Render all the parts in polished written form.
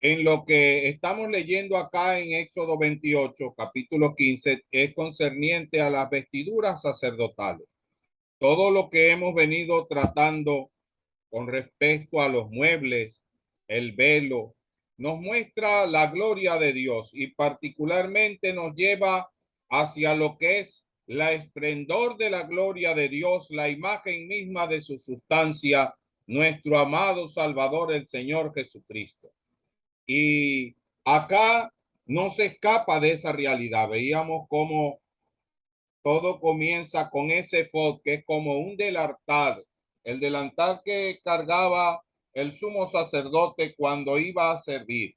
en lo que estamos leyendo acá en Éxodo 28, capítulo 15, es concerniente a las vestiduras sacerdotales. Todo lo que hemos venido tratando con respecto a los muebles, el velo, nos muestra la gloria de Dios y particularmente nos lleva hacia lo que es la esplendor de la gloria de Dios, la imagen misma de su sustancia, nuestro amado Salvador, el Señor Jesucristo. Y acá no se escapa de esa realidad. Veíamos cómo todo comienza con ese efod, que es como un delantal, el delantal que cargaba el sumo sacerdote cuando iba a servir.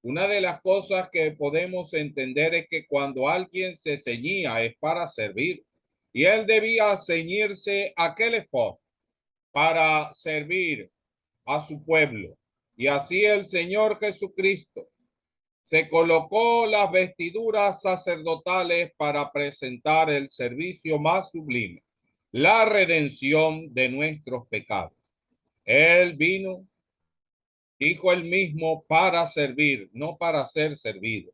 Una de las cosas que podemos entender es que cuando alguien se ceñía es para servir, y él debía ceñirse aquel efod para servir a su pueblo. Y así el Señor Jesucristo se colocó las vestiduras sacerdotales para presentar el servicio más sublime, la redención de nuestros pecados. Él vino, dijo él mismo, para servir, no para ser servido.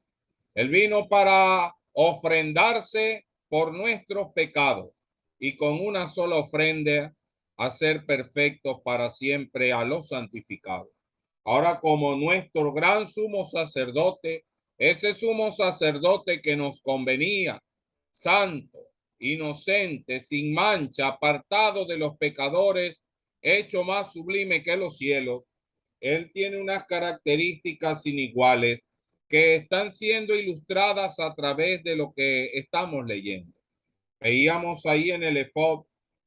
Él vino para ofrendarse por nuestros pecados y con una sola ofrenda a ser perfectos para siempre a los santificados. Ahora, como nuestro gran sumo sacerdote, ese sumo sacerdote que nos convenía, santo, inocente, sin mancha, apartado de los pecadores, hecho más sublime que los cielos, él tiene unas características iniguales que están siendo ilustradas a través de lo que estamos leyendo. Veíamos ahí en el efod,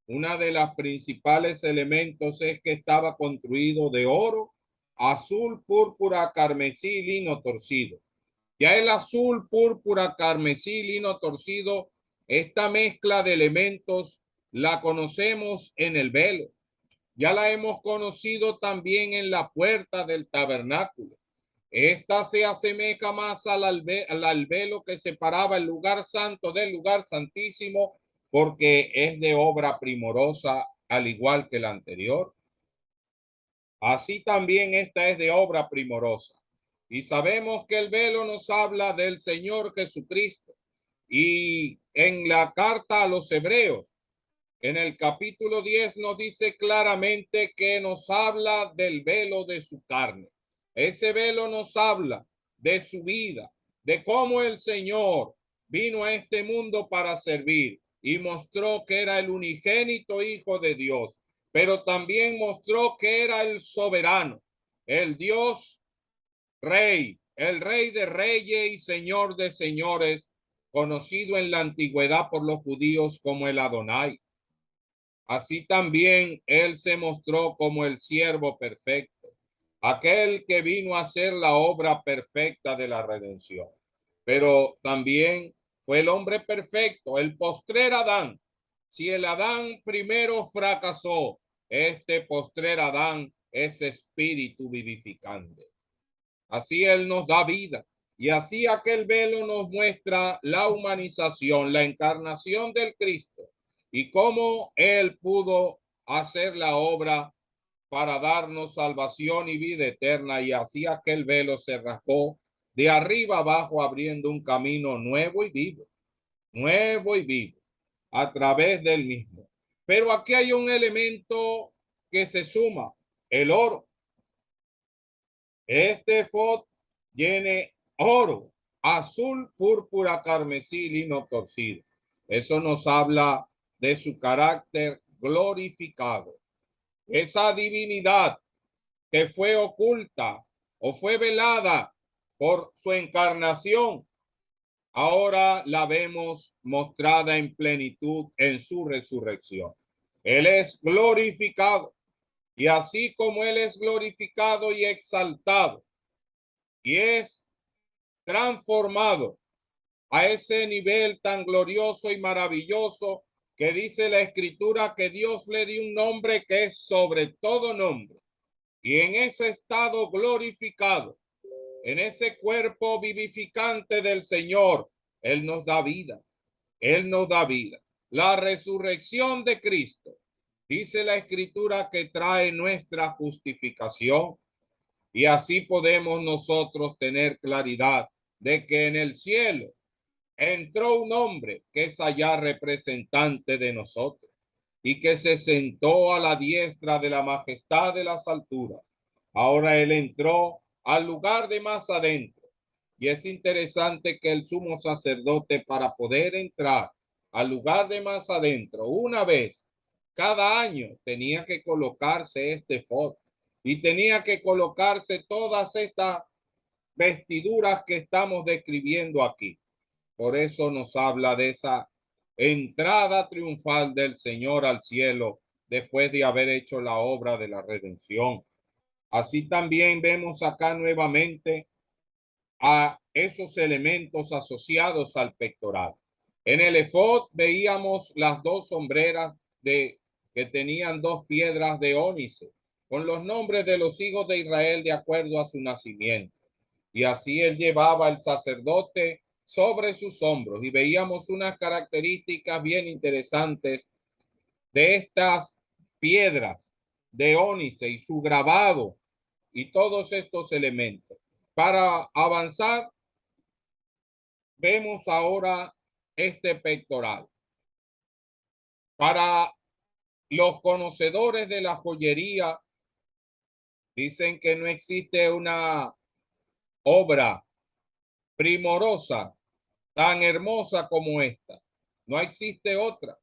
una de las principales elementos es que estaba construido de oro, azul, púrpura, carmesí, lino torcido. Ya el azul, púrpura, carmesí, lino torcido, esta mezcla de elementos la conocemos en el velo. Ya la hemos conocido también en la puerta del tabernáculo. Esta se asemeja más al velo que separaba el lugar santo del lugar santísimo, porque es de obra primorosa, al igual que la anterior. Así también esta es de obra primorosa. Y sabemos que el velo nos habla del Señor Jesucristo. Y en la carta a los Hebreos, en el capítulo 10 nos dice claramente que nos habla del velo de su carne. Ese velo nos habla de su vida, de cómo el Señor vino a este mundo para servir y mostró que era el unigénito Hijo de Dios, pero también mostró que era el soberano, el Dios Rey, el Rey de reyes y Señor de señores, conocido en la antigüedad por los judíos como el Adonai. Así también él se mostró como el siervo perfecto, aquel que vino a hacer la obra perfecta de la redención. Pero también fue el hombre perfecto, el postrer Adán. Si el Adán primero fracasó, este postrer Adán es espíritu vivificante. Así él nos da vida. Y así aquel velo nos muestra la humanización, la encarnación del Cristo y cómo él pudo hacer la obra para darnos salvación y vida eterna. Y así aquel velo se rasgó de arriba abajo, abriendo un camino nuevo y vivo, a través del mismo. Pero aquí hay un elemento que se suma, el oro. Este efod tiene oro, azul, púrpura, carmesí, lino torcido. Eso nos habla de su carácter glorificado. Esa divinidad que fue oculta o fue velada por su encarnación, ahora la vemos mostrada en plenitud en su resurrección. Él es glorificado, y así como él es glorificado y exaltado y es transformado a ese nivel tan glorioso y maravilloso que dice la escritura que Dios le dio un nombre que es sobre todo nombre. Y en ese estado glorificado, en ese cuerpo vivificante del Señor, Él nos da vida. Él nos da vida. La resurrección de Cristo, dice la escritura, que trae nuestra justificación. Y así podemos nosotros tener claridad de que en el cielo entró un hombre que es allá representante de nosotros y que se sentó a la diestra de la majestad de las alturas. Ahora él entró al lugar de más adentro. Y es interesante que el sumo sacerdote, para poder entrar al lugar de más adentro una vez cada año, tenía que colocarse este efod y tenía que colocarse todas estas vestiduras que estamos describiendo aquí. Por eso nos habla de esa entrada triunfal del Señor al cielo después de haber hecho la obra de la redención. Así también vemos acá nuevamente a esos elementos asociados al pectoral. En el efod veíamos las dos sombreras que tenían dos piedras de ónice con los nombres de los hijos de Israel de acuerdo a su nacimiento. Y así él llevaba el sacerdote sobre sus hombros y veíamos unas características bien interesantes de estas piedras de ónice y su grabado y todos estos elementos. Para avanzar, vemos ahora este pectoral. Para los conocedores de la joyería, dicen que no existe una obra primorosa tan hermosa como esta. No existe otra.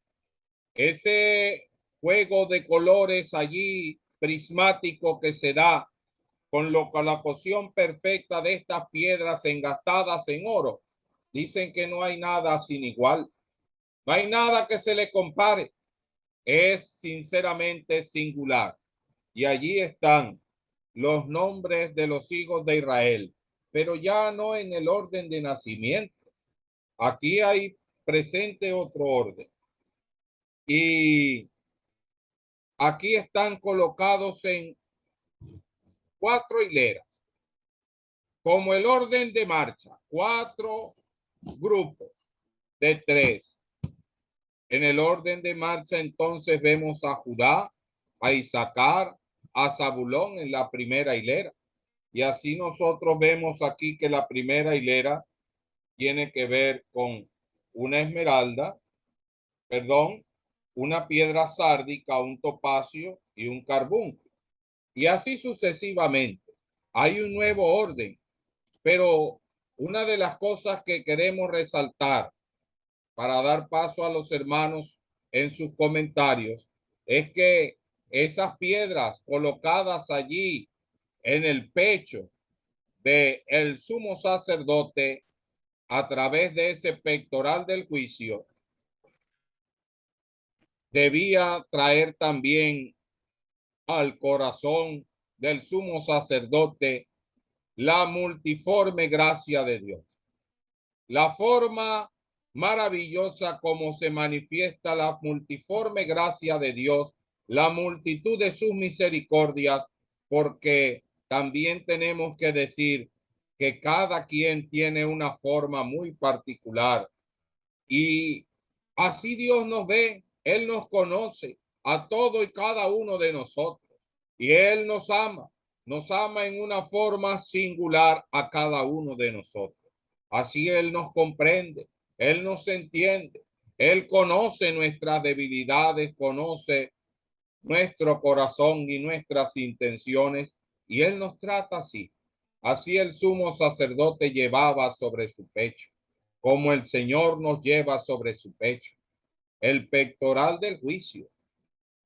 Ese juego de colores allí prismático que se da con la colocación perfecta de estas piedras engastadas en oro. Dicen que no hay nada sin igual. No hay nada que se le compare. Es sinceramente singular. Y allí están los nombres de los hijos de Israel, pero ya no en el orden de nacimiento. Aquí hay presente otro orden. Y aquí están colocados en 4 hileras, como el orden de marcha, 4 grupos de 3. En el orden de marcha entonces vemos a Judá, a Isaacar, a Zabulón en la primera hilera. Y así nosotros vemos aquí que la primera hilera tiene que ver con una esmeralda, perdón, una piedra sárdica, un topacio y un carbunco. Y así sucesivamente. Hay un nuevo orden, pero una de las cosas que queremos resaltar para dar paso a los hermanos en sus comentarios es que esas piedras colocadas allí en el pecho de el sumo sacerdote a través de ese pectoral del juicio debía traer también al corazón del sumo sacerdote la multiforme gracia de Dios. La forma maravillosa como se manifiesta la multiforme gracia de Dios, la multitud de sus misericordias, porque también tenemos que decir que cada quien tiene una forma muy particular y así Dios nos ve, Él nos conoce a todo y cada uno de nosotros y Él nos ama en una forma singular a cada uno de nosotros. Así Él nos comprende, Él nos entiende, Él conoce nuestras debilidades, conoce nuestro corazón y nuestras intenciones y Él nos trata así. Así el sumo sacerdote llevaba sobre su pecho, como el Señor nos lleva sobre su pecho, el pectoral del juicio.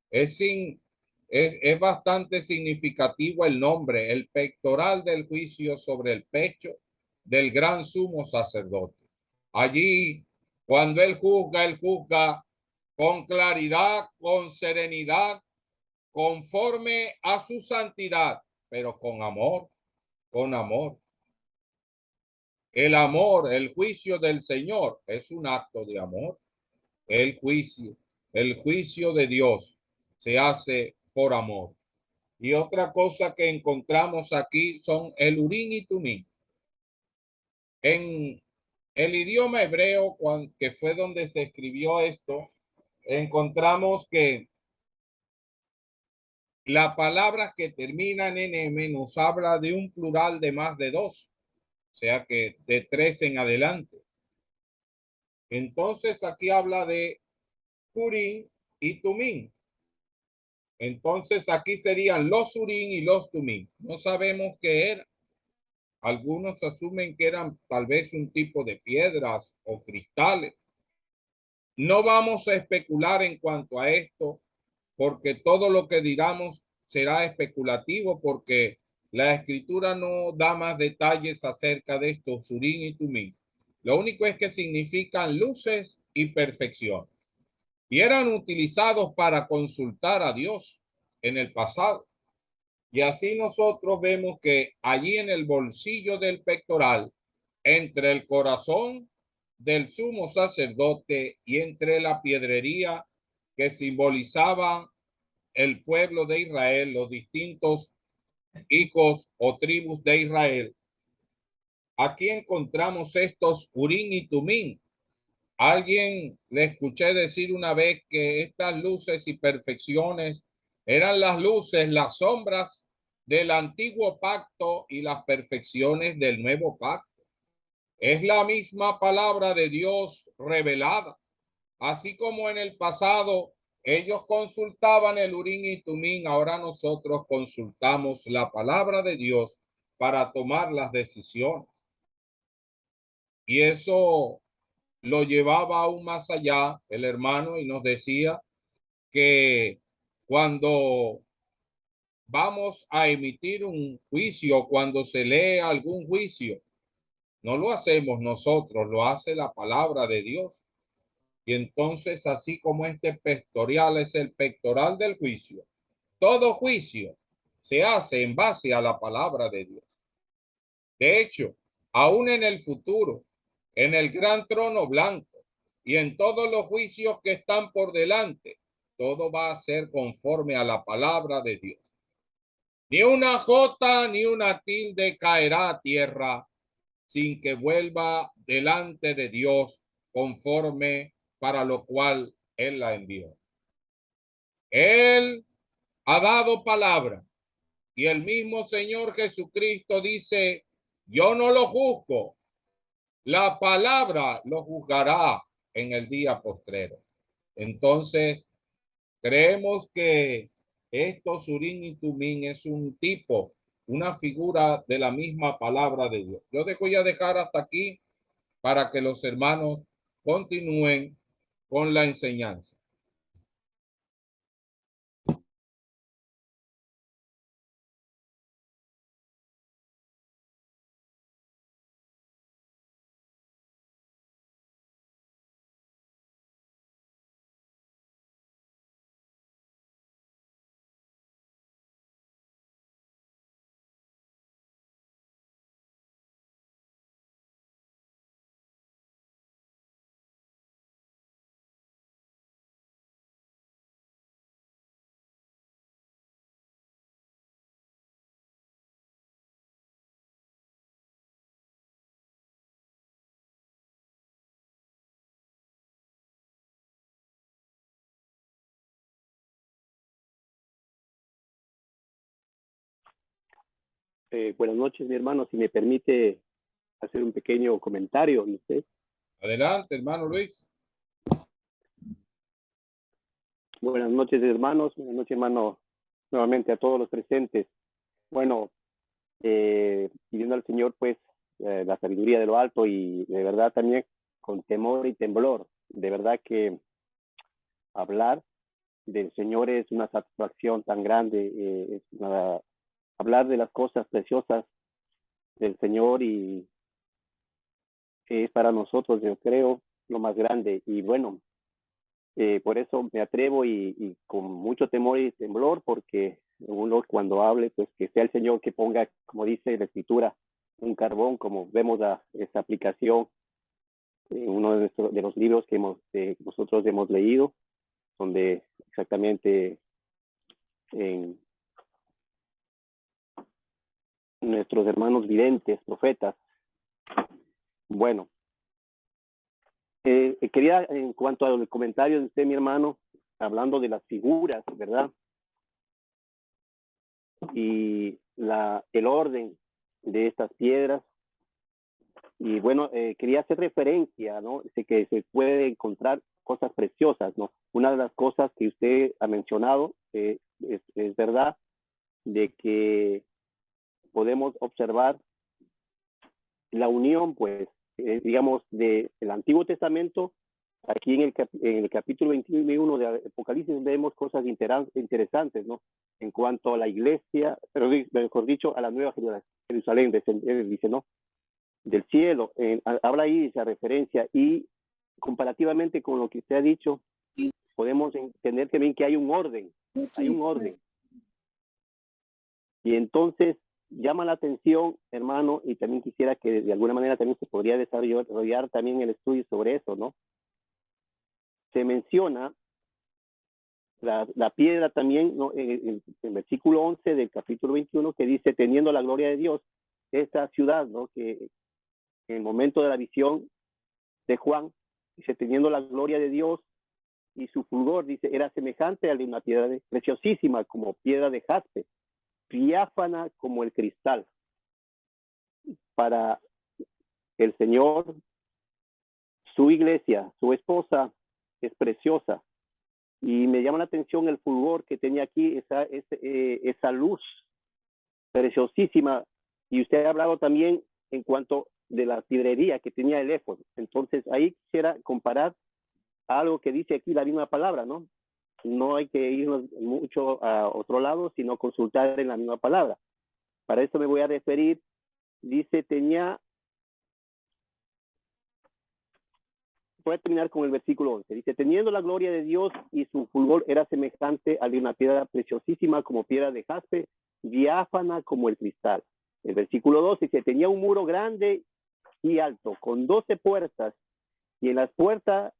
Es, sin, es bastante significativo el nombre, el pectoral del juicio sobre el pecho del gran sumo sacerdote. Allí, cuando él juzga con claridad, con serenidad, conforme a su santidad, pero con amor, con amor. El amor, el juicio del Señor es un acto de amor. El juicio de Dios se hace por amor. Y otra cosa que encontramos aquí son el urín y tumín. En el idioma hebreo, que fue donde se escribió esto, encontramos que La palabra que terminan en M nos habla de un plural de más de dos, o sea que de tres en adelante. Entonces aquí habla de Urim y Tumim. Entonces aquí serían los Urim y los Tumim. No sabemos qué era. Algunos asumen que eran tal vez un tipo de piedras o cristales. No vamos a especular en cuanto a esto, porque todo lo que digamos será especulativo, porque la escritura no da más detalles acerca de estos Urim y Tumim. Lo único es que significan luces y perfección. Y eran utilizados para consultar a Dios en el pasado. Y así nosotros vemos que allí en el bolsillo del pectoral, entre el corazón del sumo sacerdote y entre la piedrería que simbolizaba el pueblo de Israel, los distintos hijos o tribus de Israel, aquí encontramos estos Urim y Tumim. Alguien le escuché decir una vez que estas luces y perfecciones eran las luces, las sombras del antiguo pacto y las perfecciones del nuevo pacto. Es la misma palabra de Dios revelada. Así como en el pasado ellos consultaban el Urim y Tumim, ahora nosotros consultamos la palabra de Dios para tomar las decisiones. Y eso lo llevaba aún más allá el hermano y nos decía que cuando vamos a emitir un juicio, cuando se lee algún juicio, no lo hacemos nosotros, lo hace la palabra de Dios. Y entonces, así como este pectoral es el pectoral del juicio, todo juicio se hace en base a la palabra de Dios. De hecho, aún en el futuro, en el gran trono blanco y en todos los juicios que están por delante, todo va a ser conforme a la palabra de Dios. Ni una jota ni una tilde caerá a tierra sin que vuelva delante de Dios conforme para lo cual Él la envió. Él ha dado palabra y el mismo Señor Jesucristo dice, yo no lo juzgo, la palabra lo juzgará en el día postrero. Entonces, creemos que estos Urim y Tumim es un tipo, una figura de la misma palabra de Dios. Yo voy a dejar hasta aquí para que los hermanos continúen con la enseñanza. Buenas noches, mi hermano. Si me permite hacer un pequeño comentario, ¿usted? Adelante, hermano Luis. Buenas noches, hermanos. Buenas noches, hermano, nuevamente a todos los presentes. Bueno, pidiendo al Señor, pues, la sabiduría de lo alto y de verdad también con temor y temblor. De verdad que hablar del Señor es una satisfacción tan grande, hablar de las cosas preciosas del Señor y es para nosotros, yo creo, lo más grande. Y bueno, por eso me atrevo y con mucho temor y temblor, porque uno cuando hable, pues que sea el Señor que ponga, como dice la Escritura, un carbón, como vemos esta aplicación en uno de los libros que nosotros hemos leído, donde exactamente en nuestros hermanos videntes, profetas. Bueno, quería, en cuanto al comentario de usted, mi hermano, hablando de las figuras, ¿verdad? y el orden de estas piedras. Y bueno, quería hacer referencia, ¿no? De que se puede encontrar cosas preciosas, ¿no? Una de las cosas que usted ha mencionado es verdad, de que podemos observar la unión, pues, digamos, del Antiguo Testamento. Aquí en el capítulo 21 de Apocalipsis vemos cosas interesantes, ¿no? En cuanto a la iglesia, pero mejor dicho, a la nueva Jerusalén, dice, ¿no? Del cielo. Habla ahí esa referencia, y comparativamente con lo que usted ha dicho, podemos entender también que hay un orden, Y entonces llama la atención, hermano, y también quisiera que de alguna manera también se podría desarrollar también el estudio sobre eso, ¿no? Se menciona la piedra también, ¿no? En el versículo 11 del capítulo 21, que dice, teniendo la gloria de Dios, esta ciudad, ¿no? Que en el momento de la visión de Juan, dice, teniendo la gloria de Dios y su fulgor, dice, era semejante a una piedra preciosísima, como piedra de jaspe, diáfana como el cristal. Para el Señor, su iglesia, su esposa, es preciosa. Y me llama la atención el fulgor que tenía aquí, esa luz preciosísima. Y usted ha hablado también en cuanto de la piedrería que tenía el éfod. Entonces ahí quisiera comparar algo que dice aquí la misma palabra, ¿no? No hay que irnos mucho a otro lado, sino consultar en la misma palabra. Para eso me voy a referir. Dice, voy a terminar con el versículo 11. Dice, teniendo la gloria de Dios y su fulgor era semejante a de una piedra preciosísima como piedra de jaspe, diáfana como el cristal. El versículo 12 dice, tenía un muro grande y alto, con 12 puertas, y en las puertas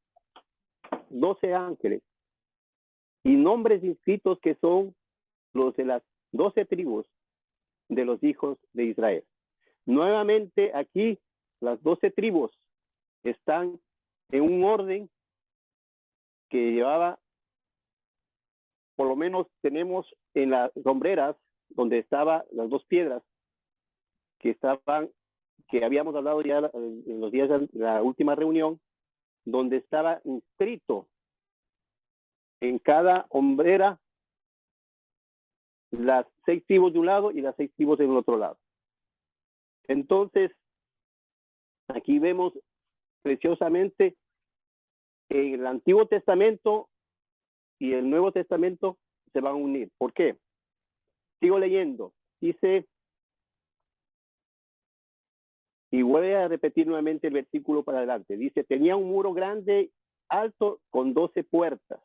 12 ángeles, y nombres inscritos que son los de las 12 tribus de los hijos de Israel. Nuevamente aquí las 12 tribus están en un orden que llevaba, por lo menos tenemos en las sombreras donde estaban las dos piedras que habíamos hablado ya en los días de la última reunión, donde estaba inscrito en cada hombrera las 6 tribus de un lado y las 6 tribus del otro lado. Entonces, aquí vemos preciosamente el Antiguo Testamento y el Nuevo Testamento se van a unir. ¿Por qué? Sigo leyendo. Dice, y voy a repetir nuevamente el versículo para adelante. Dice, tenía un muro grande, alto, con 12 puertas.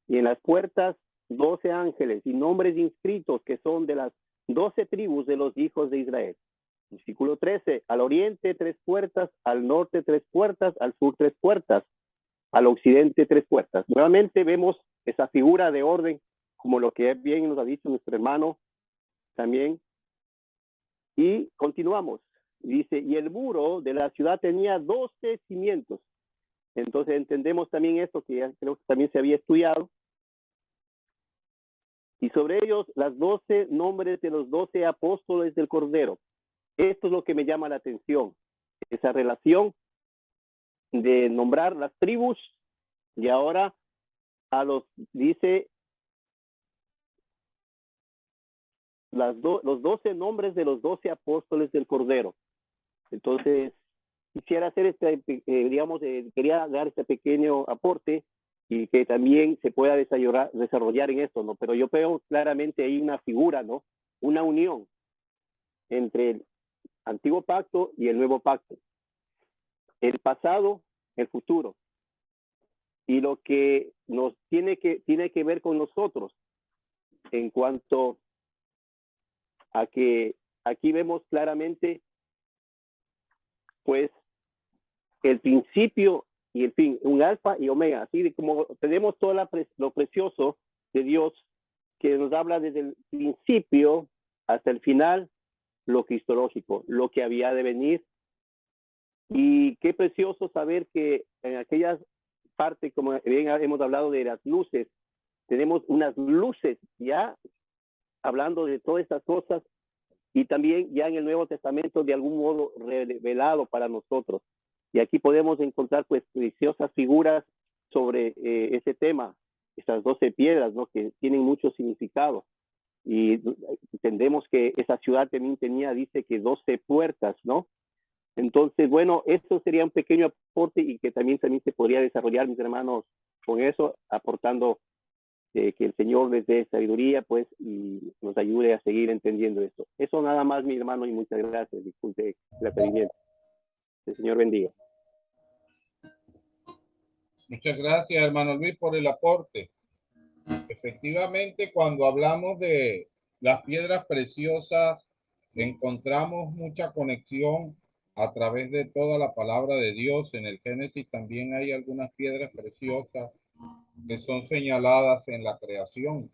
Y en las puertas 12 ángeles y nombres inscritos que son de las 12 tribus de los hijos de Israel. Versículo 13, al oriente 3 puertas, al norte 3 puertas, al sur 3 puertas, al occidente 3 puertas. Nuevamente vemos esa figura de orden, como lo que bien nos ha dicho nuestro hermano también. Y continuamos. Dice, y el muro de la ciudad tenía 12 cimientos. Entonces entendemos también esto que ya creo que también se había estudiado. Y sobre ellos las 12 nombres de los 12 apóstoles del Cordero. Esto es lo que me llama la atención. Esa relación de nombrar las tribus y ahora dice los 12 nombres de los 12 apóstoles del Cordero. Entonces, quisiera hacer quería dar este pequeño aporte y que también se pueda desarrollar en esto, ¿no? Pero yo veo claramente ahí una figura, ¿no? Una unión entre el Antiguo Pacto y el Nuevo Pacto. El pasado, el futuro. Y lo que nos tiene que ver con nosotros en cuanto a que aquí vemos claramente pues el principio y el fin, un alfa y omega, así de como tenemos todo lo precioso de Dios que nos habla desde el principio hasta el final, lo cristológico, lo que había de venir. Y qué precioso saber que en aquellas partes, como bien hemos hablado de las luces, tenemos unas luces ya hablando de todas estas cosas y también ya en el Nuevo Testamento de algún modo revelado para nosotros. Y aquí podemos encontrar pues preciosas figuras sobre ese tema, esas 12 piedras, ¿no? Que tienen mucho significado. Y entendemos que esa ciudad también tenía, dice que 12 puertas, ¿no? Entonces, bueno, eso sería un pequeño aporte y que también se podría desarrollar, mis hermanos, con eso, aportando que el Señor les dé sabiduría, pues, y nos ayude a seguir entendiendo esto. Eso nada más, mi hermano, y muchas gracias. Disculpe el atrevimiento. El Señor bendiga. Muchas gracias, hermano Luis, por el aporte. Efectivamente, cuando hablamos de las piedras preciosas, encontramos mucha conexión a través de toda la palabra de Dios. En el Génesis también hay algunas piedras preciosas que son señaladas en la creación.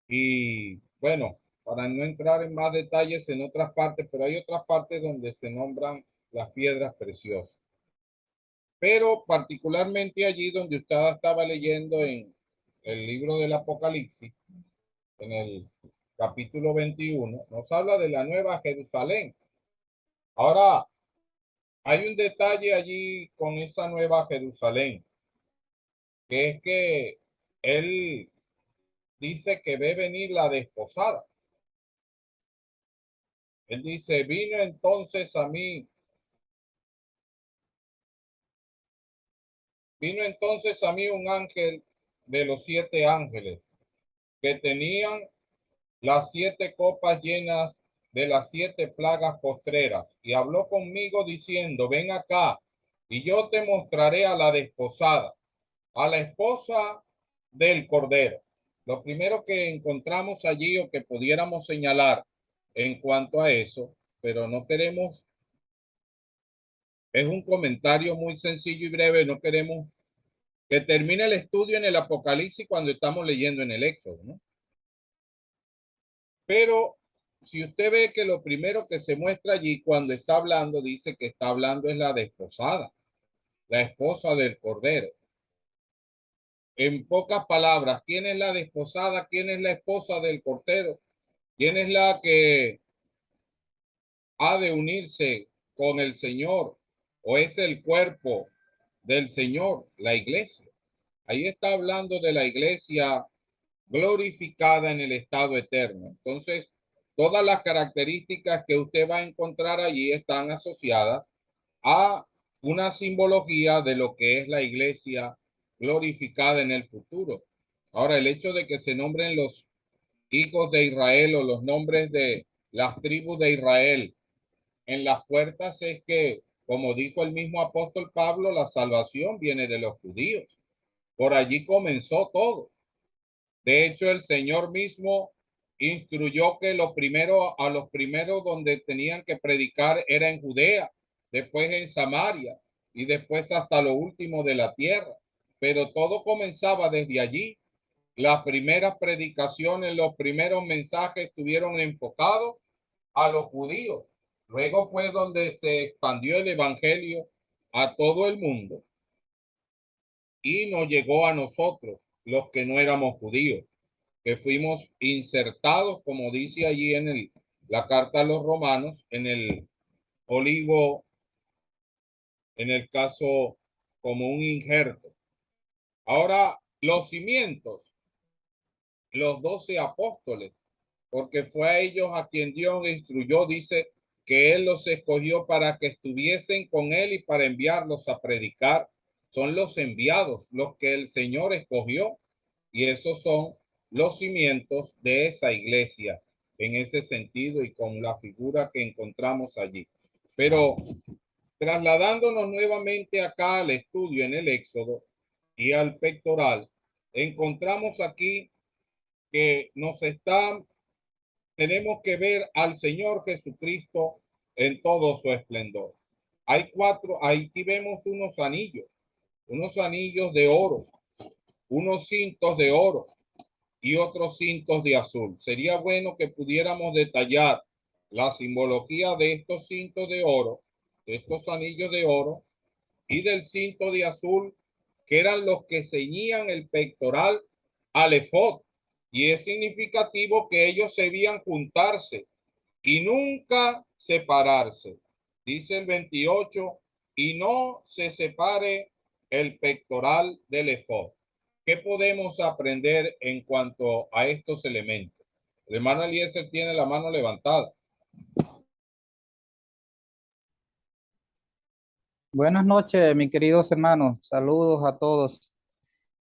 Y bueno, para no entrar en más detalles en otras partes, pero hay otras partes donde se nombran las piedras preciosas. Pero particularmente allí donde usted estaba leyendo en el libro del Apocalipsis, en el capítulo 21, nos habla de la Nueva Jerusalén. Ahora, hay un detalle allí con esa Nueva Jerusalén, que es que él dice que ve venir la desposada. Él dice, vino entonces a mí un ángel de los 7 ángeles que tenían las 7 copas llenas de las 7 plagas postreras, y habló conmigo diciendo, ven acá, y yo te mostraré a la desposada, a la esposa del Cordero. Lo primero que encontramos allí o que pudiéramos señalar en cuanto a eso, pero no queremos, es un comentario muy sencillo y breve, no queremos que termine el estudio en el Apocalipsis cuando estamos leyendo en el Éxodo, ¿no? Pero si usted ve que lo primero que se muestra allí cuando está hablando, dice que está hablando es la desposada, la esposa del Cordero. En pocas palabras, ¿quién es la desposada? ¿Quién es la esposa del Cordero? ¿Quién es la que ha de unirse con el Señor? ¿O es el cuerpo del Señor, la iglesia? Ahí está hablando de la iglesia glorificada en el estado eterno. Entonces, todas las características que usted va a encontrar allí están asociadas a una simbología de lo que es la iglesia glorificada en el futuro. Ahora, el hecho de que se nombren los hijos de Israel o los nombres de las tribus de Israel en las puertas es que, como dijo el mismo apóstol Pablo, la salvación viene de los judíos. Por allí comenzó todo. De hecho, el Señor mismo instruyó que a los primeros donde tenían que predicar era en Judea, después en Samaria y después hasta lo último de la tierra. Pero todo comenzaba desde allí. Las primeras predicaciones, los primeros mensajes estuvieron enfocados a los judíos. Luego fue donde se expandió el evangelio a todo el mundo y nos llegó a nosotros, los que no éramos judíos, que fuimos insertados, como dice allí en la carta a los romanos, en el olivo, en el caso como un injerto. Ahora, los cimientos, los 12 apóstoles, porque fue a ellos a quien Dios instruyó, dice que Él los escogió para que estuviesen con Él y para enviarlos a predicar. Son los enviados, los que el Señor escogió, y esos son los cimientos de esa iglesia en ese sentido y con la figura que encontramos allí. Pero trasladándonos nuevamente acá al estudio en el Éxodo y al pectoral, encontramos aquí que tenemos que ver al Señor Jesucristo en todo su esplendor. Hay 4, aquí vemos unos anillos de oro, unos cintos de oro y otros cintos de azul. Sería bueno que pudiéramos detallar la simbología de estos cintos de oro, de estos anillos de oro y del cinto de azul, que eran los que ceñían el pectoral al efod. Y es significativo que ellos debían juntarse y nunca separarse. Dice el 28, y no se separe el pectoral del efod. ¿Qué podemos aprender en cuanto a estos elementos? El hermano Eliezer tiene la mano levantada. Buenas noches, mis queridos hermanos. Saludos a todos.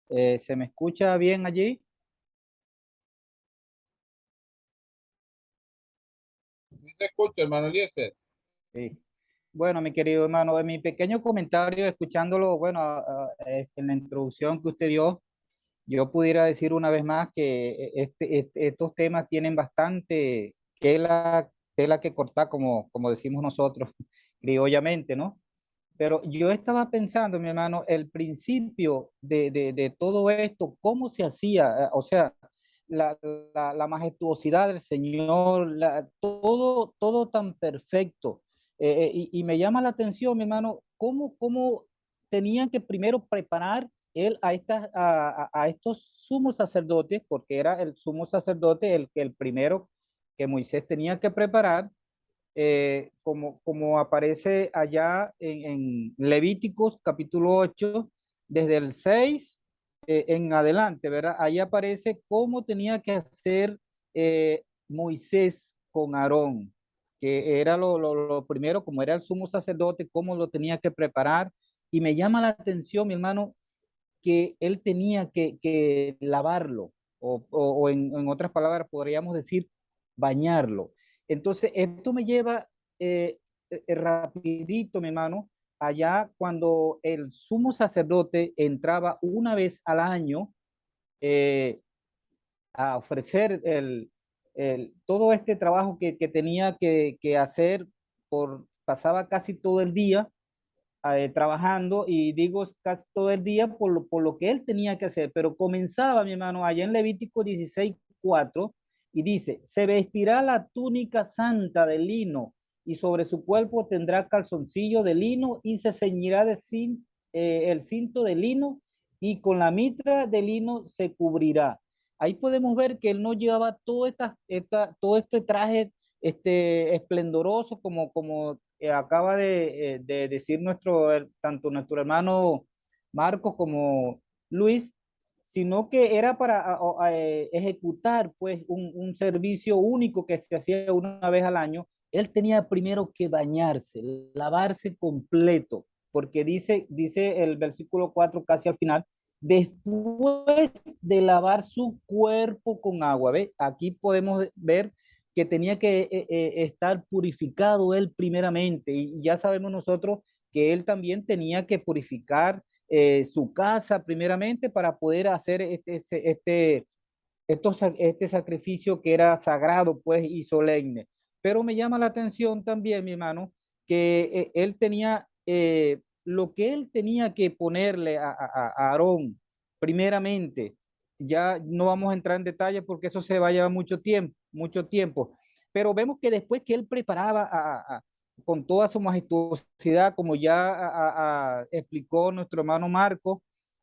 ¿Se me escucha bien allí? ¿Sí te escucha, hermano Eliezer? Sí. Bueno, mi querido hermano, en mi pequeño comentario, escuchándolo, bueno, en la introducción que usted dio, yo pudiera decir una vez más que estos temas tienen bastante tela que cortar, como decimos nosotros, criollamente, ¿no? Pero yo estaba pensando, mi hermano, el principio de todo esto, cómo se hacía, o sea, la, la majestuosidad del Señor, todo tan perfecto. Y me llama la atención, mi hermano, cómo tenían que primero preparar él a estos sumos sacerdotes, porque era el sumo sacerdote el primero que Moisés tenía que preparar, como aparece allá en Levíticos capítulo 8, desde el 6 en adelante, ¿verdad? Ahí aparece cómo tenía que hacer Moisés con Aarón, que era lo primero, como era el sumo sacerdote, cómo lo tenía que preparar. Y me llama la atención, mi hermano, que él tenía que lavarlo, o en otras palabras podríamos decir bañarlo. Entonces, esto me lleva rapidito, mi hermano, allá cuando el sumo sacerdote entraba una vez al año eh, a ofrecer todo este trabajo que tenía que hacer, pasaba casi todo el día trabajando, y digo casi todo el día por lo que él tenía que hacer, pero comenzaba, mi hermano, allá en Levítico 16:4, y dice: se vestirá la túnica santa de lino, y sobre su cuerpo tendrá calzoncillo de lino, y se ceñirá el cinto de lino, y con la mitra de lino se cubrirá. Ahí podemos ver que él no llevaba todo este traje esplendoroso como acaba de decir tanto nuestro hermano Marcos como Luis, sino que era para ejecutar pues un servicio único que se hacía una vez al año. Él tenía primero que bañarse, lavarse completo, porque dice el versículo 4 casi al final: después de lavar su cuerpo con agua. ¿Ve? Aquí podemos ver que tenía que estar purificado él primeramente, y ya sabemos nosotros que él también tenía que purificar su casa primeramente para poder hacer este sacrificio que era sagrado pues y solemne. Pero me llama la atención también, mi hermano, que él tenía lo que él tenía que ponerle a Aarón primeramente. Ya no vamos a entrar en detalle porque eso se va a llevar mucho tiempo. Pero vemos que después que él preparaba con toda su majestuosidad, como ya explicó nuestro hermano Marco,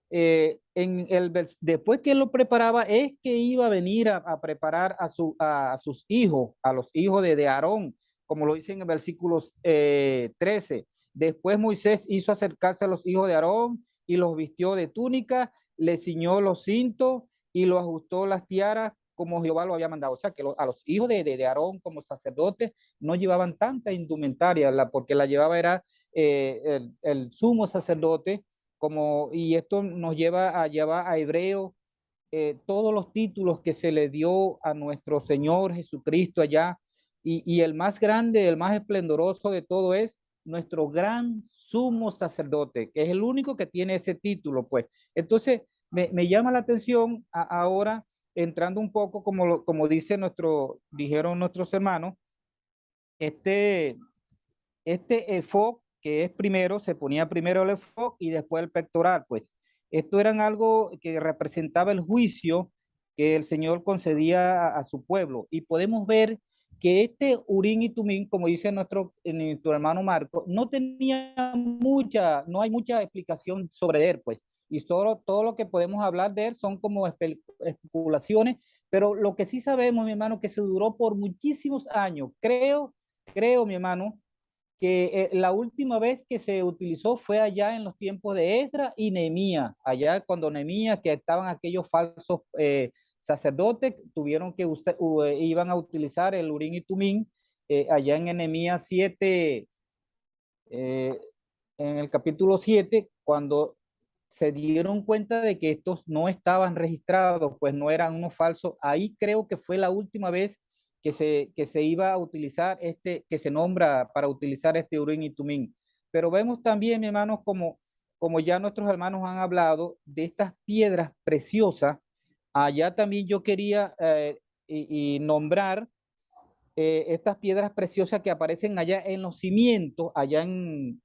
después que él lo preparaba, es que iba a venir a preparar a sus hijos, a los hijos de Aarón, como lo dice en el versículo 13. Después Moisés hizo acercarse a los hijos de Aarón y los vistió de túnica, le ciñó los cintos y lo ajustó las tiaras como Jehová lo había mandado. O sea que a los hijos de Aarón como sacerdotes no llevaban tanta indumentaria, porque la llevaba era el sumo sacerdote, y esto nos lleva a Hebreo, todos los títulos que se le dio a nuestro Señor Jesucristo allá, y el más grande, el más esplendoroso de todo es nuestro gran sumo sacerdote, que es el único que tiene ese título, pues. Entonces, me llama la atención ahora, entrando un poco, como dijeron nuestros hermanos, este, este efod, que es primero, se ponía primero el efod y después el pectoral, pues. Esto era algo que representaba el juicio que el Señor concedía a su pueblo. Y podemos ver que este Urín y Tumín, como dice nuestro hermano Marco, no hay mucha explicación sobre él, pues. y solo todo lo que podemos hablar de él son como especulaciones, pero lo que sí sabemos, mi hermano, que se duró por muchísimos años. Creo, mi hermano, que la última vez que se utilizó fue allá en los tiempos de Esdras y Nehemías, allá cuando Nehemías, que estaban aquellos falsos sacerdotes, tuvieron que iban a utilizar el Urim y Tumim, allá en Nehemías 7, en el capítulo 7, cuando se dieron cuenta de que estos no estaban registrados, pues no eran unos falsos. Ahí creo que fue la última vez que se iba a utilizar que se nombra para utilizar este Urim y Tumim. Pero vemos también, mi hermanos, como ya nuestros hermanos han hablado de estas piedras preciosas. Allá también yo quería y nombrar estas piedras preciosas que aparecen allá en los cimientos, allá en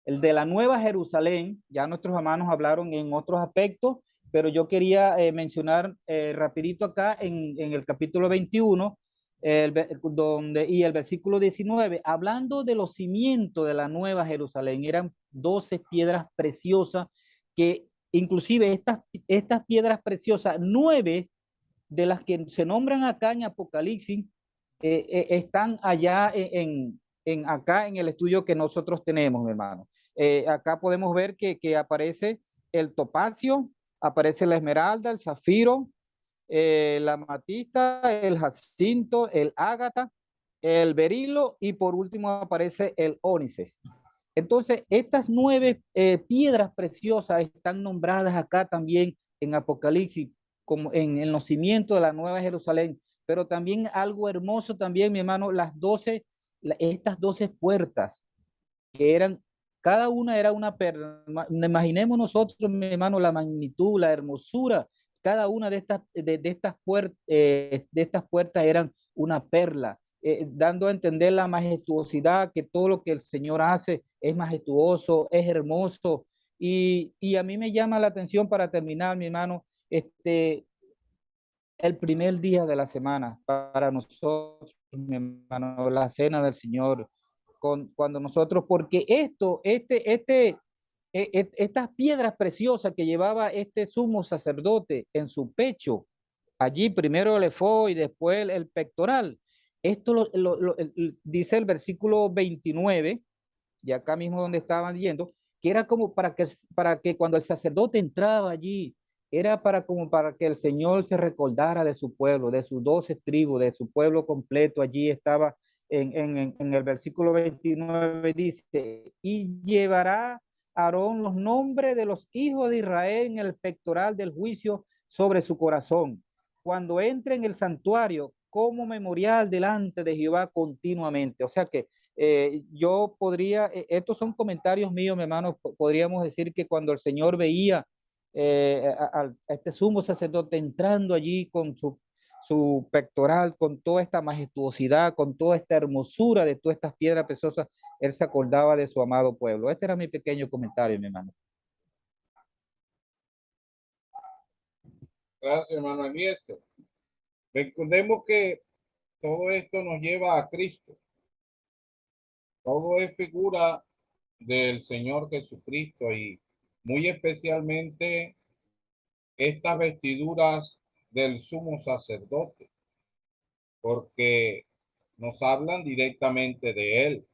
el de la Nueva Jerusalén. Ya nuestros hermanos hablaron en otros aspectos, pero yo quería mencionar rapidito acá en el capítulo 21, y el versículo 19, hablando de los cimientos de la Nueva Jerusalén, eran 12 piedras preciosas que inclusive estas piedras preciosas, 9 de las que se nombran acá en Apocalipsis, están allá acá en el estudio que nosotros tenemos, mi hermano. Acá podemos ver que aparece el topacio, aparece la esmeralda, el zafiro, la amatista, el jacinto, el ágata, el berilo y por último aparece el ónice. Entonces, estas 9 piedras preciosas están nombradas acá también en Apocalipsis, como en los cimientos de la Nueva Jerusalén. Pero también algo hermoso también, mi hermano, estas 12 puertas que eran, cada una era una perla. Imaginemos nosotros, mi hermano, la magnitud, la hermosura. Cada una de estas puertas eran una perla, dando a entender la majestuosidad, que todo lo que el Señor hace es majestuoso, es hermoso. Y a mí me llama la atención, para terminar, mi hermano, el primer día de la semana para nosotros, mi hermano, la cena del Señor, cuando nosotros, porque estas piedras preciosas que llevaba este sumo sacerdote en su pecho, allí primero el efod y después el pectoral, esto dice el versículo 29, y acá mismo donde estaban yendo, que era como para que cuando el sacerdote entraba allí, era como para que el Señor se recordara de su pueblo, de sus 12 tribus, de su pueblo completo. Allí estaba en el versículo 29, dice, y llevará Aarón los nombres de los hijos de Israel en el pectoral del juicio sobre su corazón, cuando entre en el santuario como memorial delante de Jehová continuamente. O sea que yo podría, estos son comentarios míos, mi hermano, podríamos decir que cuando el Señor veía a este sumo sacerdote entrando allí con su pectoral, con toda esta majestuosidad, con toda esta hermosura de todas estas piedras preciosas, él se acordaba de su amado pueblo. Este era mi pequeño comentario, mi hermano. Gracias, hermano Eliezer. Recordemos que todo esto nos lleva a Cristo. Todo es figura del Señor Jesucristo y muy especialmente estas vestiduras del sumo sacerdote, porque nos hablan directamente de él,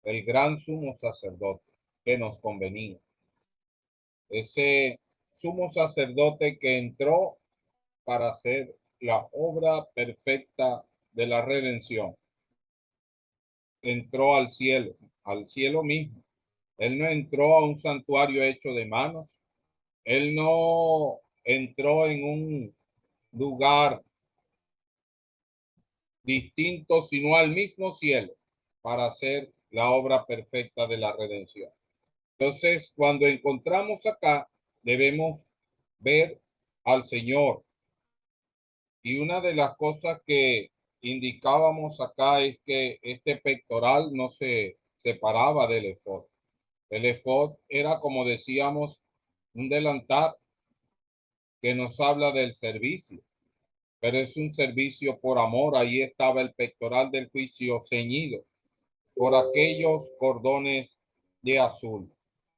el gran sumo sacerdote que nos convenía. Ese sumo sacerdote que entró para hacer la obra perfecta de la redención. Entró al cielo mismo. Él no entró a un santuario hecho de manos. Él no entró en un lugar distinto, sino al mismo cielo para hacer la obra perfecta de la redención. Entonces, cuando encontramos acá, debemos ver al Señor. Y una de las cosas que indicábamos acá es que este pectoral no se separaba del efod. El efod era, como decíamos, un delantal que nos habla del servicio, pero es un servicio por amor. Ahí estaba el pectoral del juicio ceñido por aquellos cordones de azul.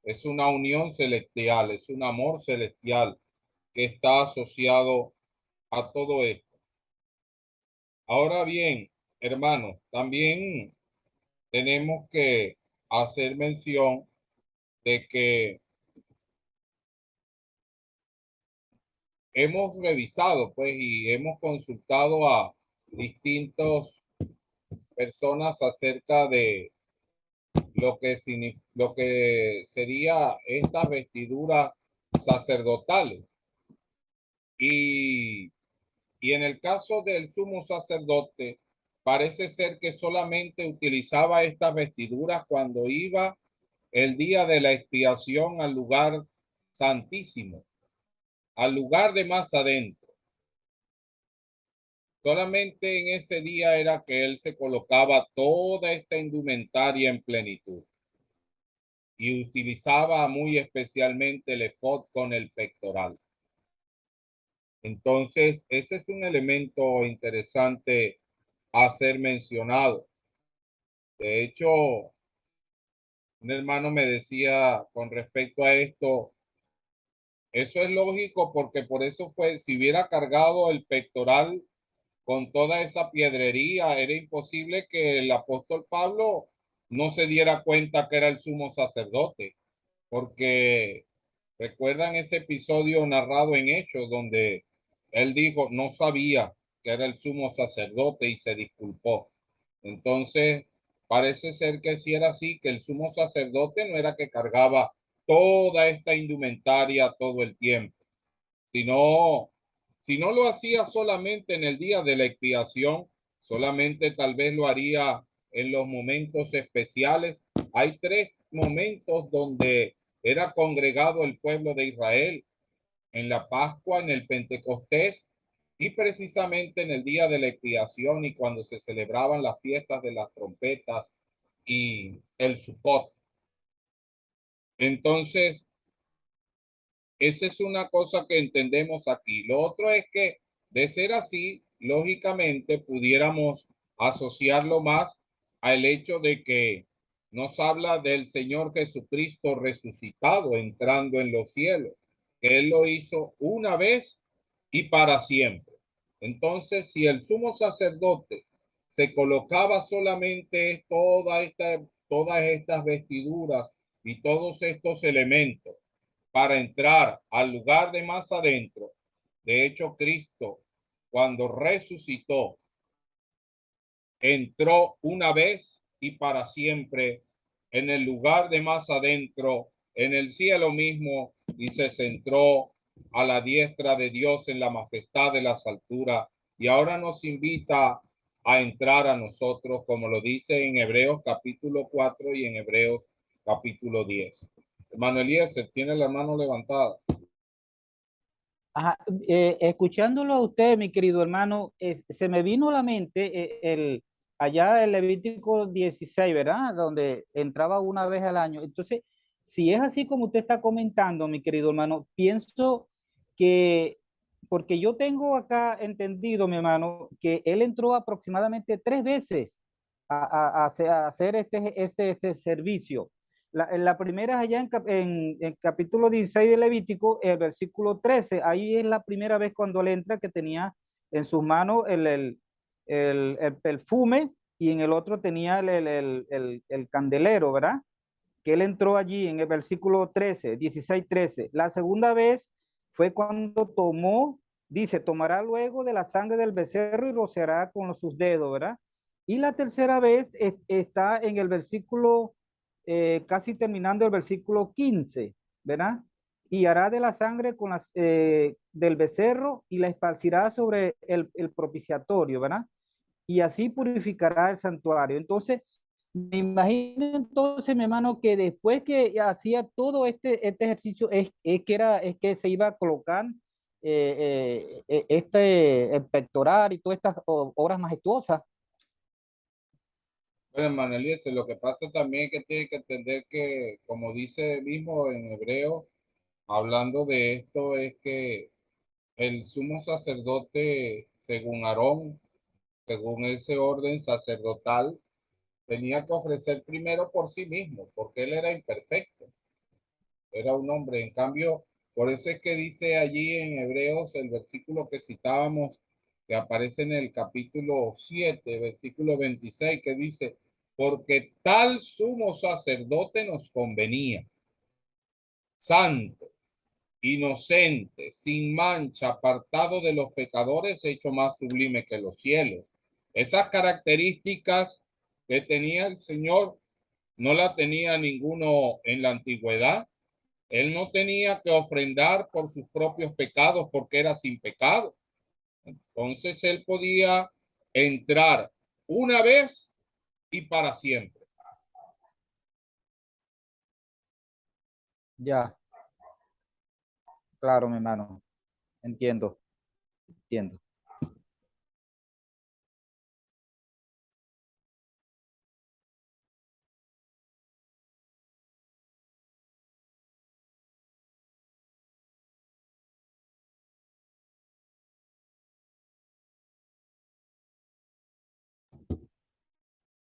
Es una unión celestial, es un amor celestial que está asociado a todo esto. Ahora bien, hermanos, también tenemos que hacer mención de que hemos revisado, pues, y hemos consultado a distintas personas acerca de lo que sería estas vestiduras sacerdotales. Y, y en el caso del sumo sacerdote, parece ser que solamente utilizaba estas vestiduras cuando iba el día de la expiación al lugar santísimo, al lugar de más adentro. Solamente en ese día era que él se colocaba toda esta indumentaria en plenitud y utilizaba muy especialmente el efod con el pectoral. Entonces, ese es un elemento interesante a ser mencionado. De hecho, un hermano me decía con respecto a esto, eso es lógico porque por eso fue, si hubiera cargado el pectoral con toda esa piedrería, era imposible que el apóstol Pablo no se diera cuenta que era el sumo sacerdote, porque recuerdan ese episodio narrado en Hechos donde él dijo, no sabía que era el sumo sacerdote y se disculpó. Entonces, parece ser que si era así, que el sumo sacerdote no era que cargaba toda esta indumentaria todo el tiempo, sino si no lo hacía solamente en el día de la expiación, solamente tal vez lo haría en los momentos especiales. Hay tres momentos donde era congregado el pueblo de Israel: en la Pascua, en el Pentecostés y precisamente en el día de la expiación y cuando se celebraban las fiestas de las trompetas y el Sukkot. Entonces, esa es una cosa que entendemos aquí. Lo otro es que, de ser así, lógicamente pudiéramos asociarlo más al hecho de que nos habla del Señor Jesucristo resucitado, entrando en los cielos, que Él lo hizo una vez y para siempre. Entonces, si el sumo sacerdote se colocaba solamente todas estas vestiduras y todos estos elementos para entrar al lugar de más adentro. De hecho, Cristo, cuando resucitó, entró una vez y para siempre en el lugar de más adentro, en el cielo mismo, y se centró a la diestra de Dios en la majestad de las alturas. Y ahora nos invita a entrar a nosotros, como lo dice en Hebreos capítulo 4 y en Hebreos capítulo 10. Hermano Eliezer, tiene la mano levantada. Ajá, escuchándolo a usted, mi querido hermano, se me vino a la mente allá el Levítico 16, ¿verdad? Donde entraba una vez al año. Entonces, si es así como usted está comentando, mi querido hermano, pienso que, porque yo tengo acá entendido, mi hermano, que él entró aproximadamente 3 veces a hacer este servicio. La primera es allá en capítulo 16 de Levítico, el versículo 13. Ahí es la primera vez cuando él entra que tenía en sus manos el perfume y en el otro tenía el candelero, ¿verdad? Que él entró allí en el versículo 13, 16, 13. La segunda vez fue cuando dice, tomará luego de la sangre del becerro y rociará con sus dedos, ¿verdad? Y la tercera vez está en el versículo, casi terminando el versículo 15, ¿verdad? Y hará de la sangre del becerro y la esparcirá sobre el propiciatorio, ¿verdad? Y así purificará el santuario. Entonces, me imagino entonces, mi hermano, que después que hacía todo este ejercicio, es que se iba a colocar el pectoral y todas estas obras majestuosas. Bueno, hermano Eliezer, lo que pasa también es que tiene que entender que, como dice mismo en hebreo, hablando de esto, es que el sumo sacerdote, según Aarón, según ese orden sacerdotal, tenía que ofrecer primero por sí mismo, porque él era imperfecto. era un hombre. En cambio, por eso es que dice allí en Hebreos el versículo que citábamos, que aparece en el capítulo 7, versículo 26, que dice, porque tal sumo sacerdote nos convenía, santo, inocente, sin mancha, apartado de los pecadores, hecho más sublime que los cielos. Esas características que tenía el Señor no la tenía ninguno en la antigüedad. Él no tenía que ofrendar por sus propios pecados porque era sin pecado. Entonces él podía entrar una vez y para siempre. Ya, claro, mi hermano. Entiendo, entiendo.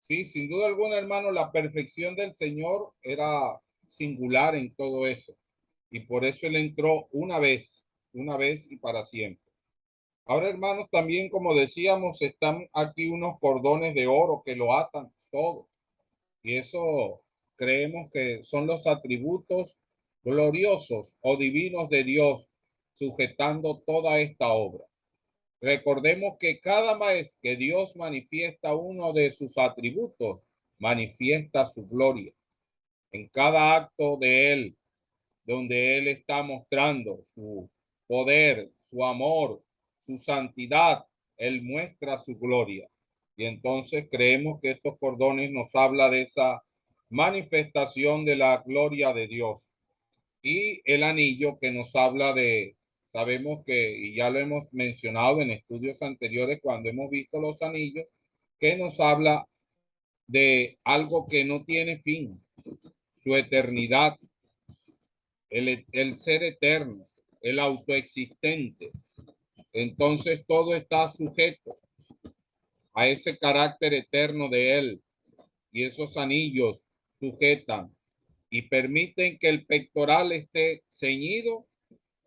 Sí, sin duda alguna, hermano, la perfección del Señor era singular en todo eso. Y por eso él entró una vez y para siempre. Ahora, hermanos, también como decíamos, están aquí unos cordones de oro que lo atan todo. Y eso creemos que son los atributos gloriosos o divinos de Dios sujetando toda esta obra. Recordemos que cada vez que Dios manifiesta uno de sus atributos, manifiesta su gloria. En cada acto de Él, donde Él está mostrando su poder, su amor, su santidad, Él muestra su gloria. Y entonces creemos que estos cordones nos habla de esa manifestación de la gloria de Dios. Y el anillo que nos habla de, sabemos que, y ya lo hemos mencionado en estudios anteriores cuando hemos visto los anillos, que nos habla de algo que no tiene fin, su eternidad, el ser eterno, el autoexistente. Entonces todo está sujeto a ese carácter eterno de él y esos anillos sujetan y permiten que el pectoral esté ceñido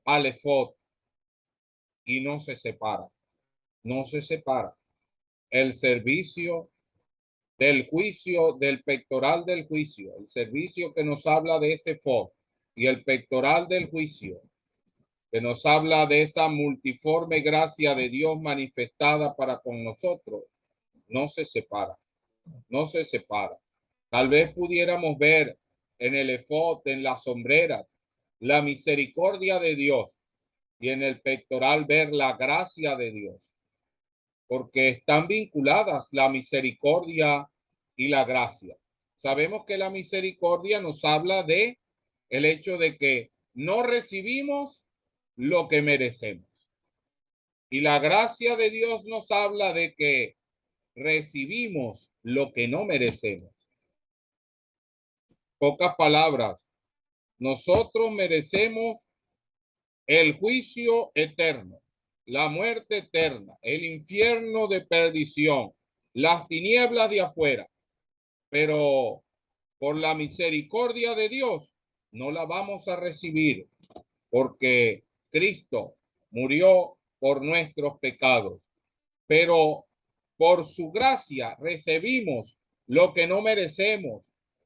al efod y no se separa, no se separa. El servicio del juicio, del pectoral del juicio, el servicio que nos habla de ese efod y el pectoral del juicio que nos habla de esa multiforme gracia de Dios manifestada para con nosotros, no se separa, no se separa. Tal vez pudiéramos ver en el efod, en las sombreras, la misericordia de Dios y en el pectoral ver la gracia de Dios, porque están vinculadas la misericordia y la gracia. Sabemos que la misericordia nos habla de el hecho de que no recibimos lo que merecemos. Y la gracia de Dios nos habla de que recibimos lo que no merecemos. Pocas palabras, nosotros merecemos el juicio eterno, la muerte eterna, el infierno de perdición, las tinieblas de afuera, pero por la misericordia de Dios no la vamos a recibir porque Cristo murió por nuestros pecados, pero por su gracia recibimos lo que no merecemos,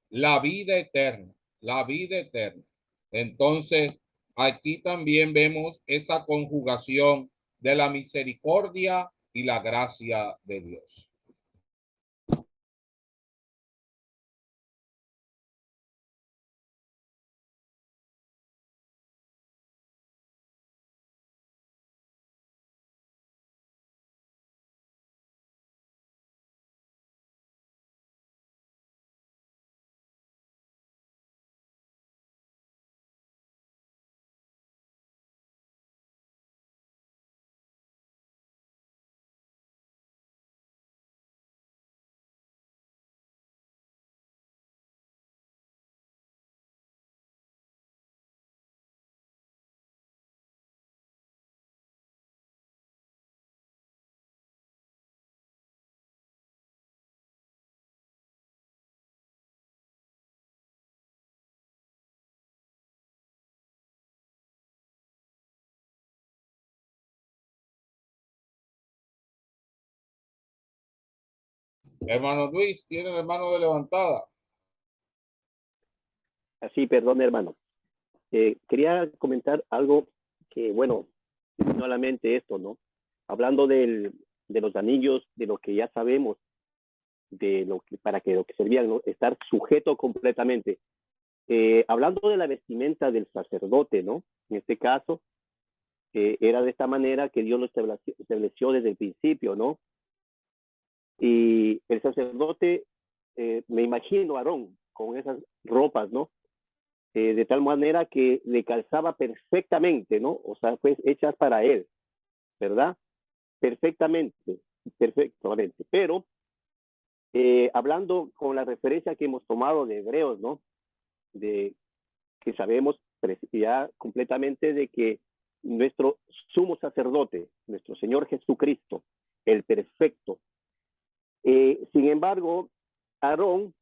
la vida eterna, la vida eterna. Entonces, aquí también vemos esa conjugación de la misericordia y la gracia de Dios. Hermano Luis, tiene la mano de levantada. Así, perdón, hermano. Quería comentar algo que, bueno, no solamente esto, ¿no? Hablando de los anillos, de lo que ya sabemos, de lo que, para que lo que servían, ¿no? Estar sujeto completamente. Hablando de la vestimenta del sacerdote, ¿no? En este caso, era de esta manera que Dios lo estableció desde el principio, ¿no? Y el sacerdote, me imagino a Aarón con esas ropas, ¿no? De tal manera que le calzaba perfectamente, ¿no? O sea, pues hechas para él, ¿verdad? Perfectamente, perfectamente. Pero hablando con la referencia que hemos tomado de Hebreos, ¿no? De que sabemos ya completamente de que nuestro sumo sacerdote, nuestro Señor Jesucristo, el perfecto. Sin embargo, Aarón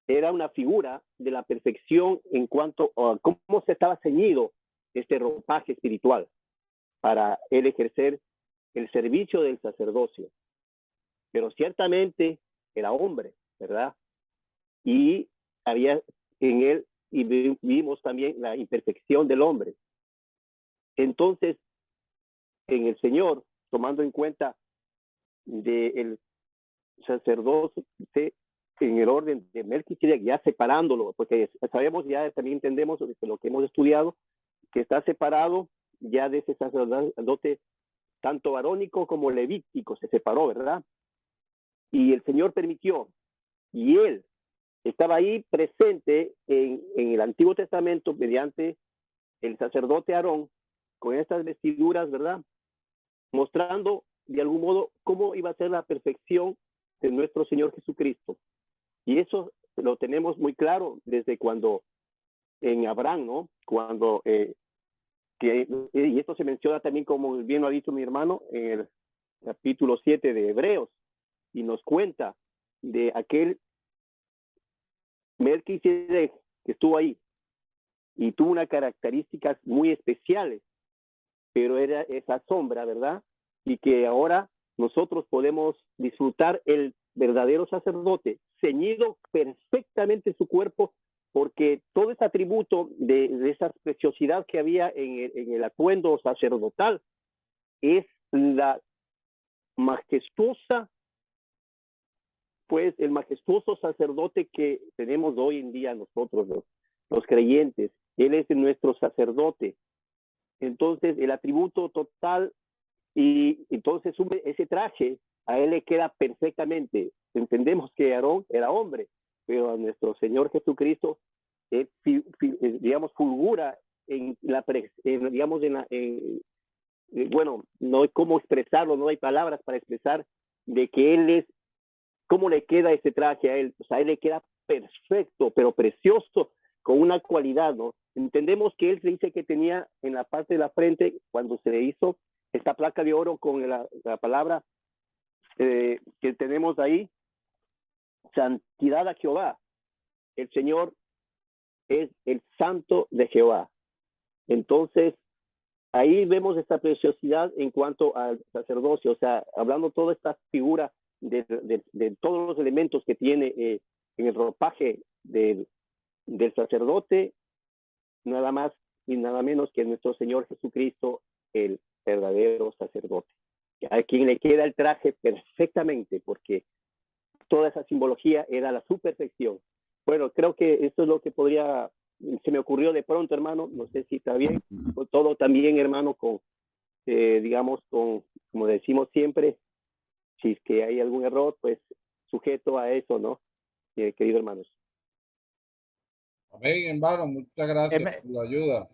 era una figura de la perfección en cuanto a cómo se estaba ceñido este ropaje espiritual para él ejercer el servicio del sacerdocio. Pero ciertamente era hombre, ¿verdad? Y había en él, y vimos también la imperfección del hombre. Entonces, en el Señor, tomando en cuenta del sacerdocio en el orden de Melquisedec, ya separándolo, porque sabemos, ya también entendemos lo que hemos estudiado, que está separado ya de ese sacerdote tanto arónico como levítico, se separó, ¿verdad? Y el Señor permitió, y él estaba ahí presente en el Antiguo Testamento mediante el sacerdote Aarón, con estas vestiduras, ¿verdad? Mostrando de algún modo cómo iba a ser la perfección de nuestro Señor Jesucristo. Y eso lo tenemos muy claro desde cuando en Abraham, ¿no? Cuando, y esto se menciona también, como bien lo ha dicho mi hermano, en el capítulo 7 de Hebreos, y nos cuenta de aquel Melquisedec que estuvo ahí y tuvo unas características muy especiales, pero era esa sombra, ¿verdad? Y que ahora nosotros podemos disfrutar el verdadero sacerdote, ceñido perfectamente su cuerpo, porque todo ese atributo de esa preciosidad que había en el atuendo sacerdotal es la majestuosa, pues el majestuoso sacerdote que tenemos hoy en día nosotros, los creyentes. Él es nuestro sacerdote. Entonces, el atributo total, y entonces ese traje a él le queda perfectamente. Entendemos que Aarón era hombre, pero a nuestro Señor Jesucristo, digamos, fulgura en la, digamos, bueno, no hay cómo expresarlo, no hay palabras para expresar de que él es, cómo le queda ese traje a él. O sea, a él le queda perfecto, pero precioso, con una cualidad, ¿no? Entendemos que él se dice que tenía en la parte de la frente, cuando se le hizo esta placa de oro con la palabra que tenemos ahí, santidad a Jehová. El Señor es el santo de Jehová. Entonces, ahí vemos esta preciosidad en cuanto al sacerdocio, o sea, hablando toda esta figura de todos los elementos que tiene en el ropaje del sacerdote, nada más y nada menos que nuestro Señor Jesucristo, el verdadero sacerdote, a quien le queda el traje perfectamente, porque toda esa simbología era su perfección. Bueno, creo que esto es lo que se me ocurrió de pronto, hermano, no sé si está bien, todo también, hermano, con, digamos, como decimos siempre, si es que hay algún error, pues sujeto a eso, ¿no? Queridos hermanos. Amén, hermano, muchas gracias por la ayuda.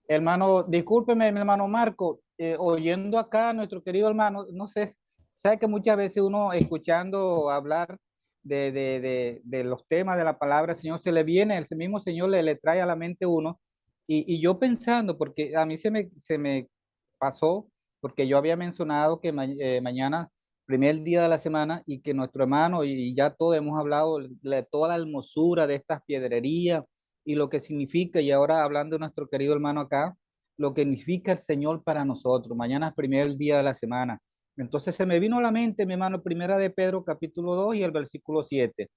Hermano, discúlpeme, mi hermano Marco, oyendo acá a nuestro querido hermano, no sé, sabe que muchas veces uno escuchando hablar de los temas de la palabra del Señor, se le viene, el mismo Señor le trae a la mente uno, y yo pensando, porque a mí se me pasó, porque yo había mencionado que mañana, primer día de la semana, y que nuestro hermano, y ya todos hemos hablado de toda la hermosura de estas piedrerías, y lo que significa, y ahora hablando de nuestro querido hermano acá, lo que significa el Señor para nosotros. Mañana es primer día de la semana. Entonces se me vino a la mente, mi hermano, primera de Pedro capítulo 2 y el versículo 7.